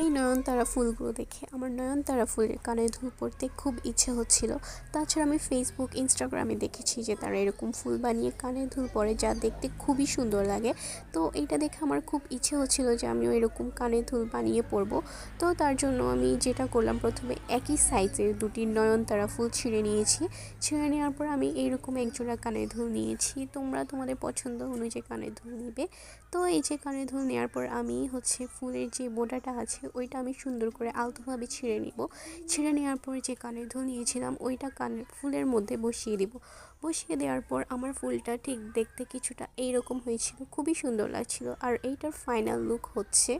এই নয়নতারা ফুলগুলো দেখে আমার নয়নতারা ফুলের কানের দুল পরতে খুব ইচ্ছে হচ্ছিল। তাছাড়া আমি ফেসবুক ইনস্টাগ্রামে দেখেছি যে তারা এরকম ফুল বানিয়ে কানের দুল পরে, যা দেখতে খুবই সুন্দর লাগে। তো এইটা দেখে আমার খুব ইচ্ছে হচ্ছিল যে আমিও এরকম কানের দুল বানিয়ে পরবো। তো তার জন্য আমি যেটা করলাম, প্রথমে একই সাইজের দুটি নয়নতারা ফুল ছিঁড়ে নিয়েছি। ছিঁড়ে নেওয়ার পর আমি এইরকম একজোড়া কানের দুল নিয়েছি। তোমরা তোমাদের পছন্দ অনুযায়ী কানের দুল নিবে। তো এই যে কানের দুল নেওয়ার পর আমি ফুলের যে বোটাটা আছে ওইটা আমি সুন্দর করে আলতোভাবে ছিঁড়ে নিব। ছিঁড়ে নেওয়ার পর যে কানের দুল নিয়েছিলাম ওইটা কানের ফুলের মধ্যে বসিয়ে দিব। বসিয়ে দেওয়ার পর আমার ফুলটা ঠিক দেখতে কিছুটা এইরকম হয়েছিল, খুবই সুন্দর লাগছিল। আর এইটার ফাইনাল লুক হচ্ছে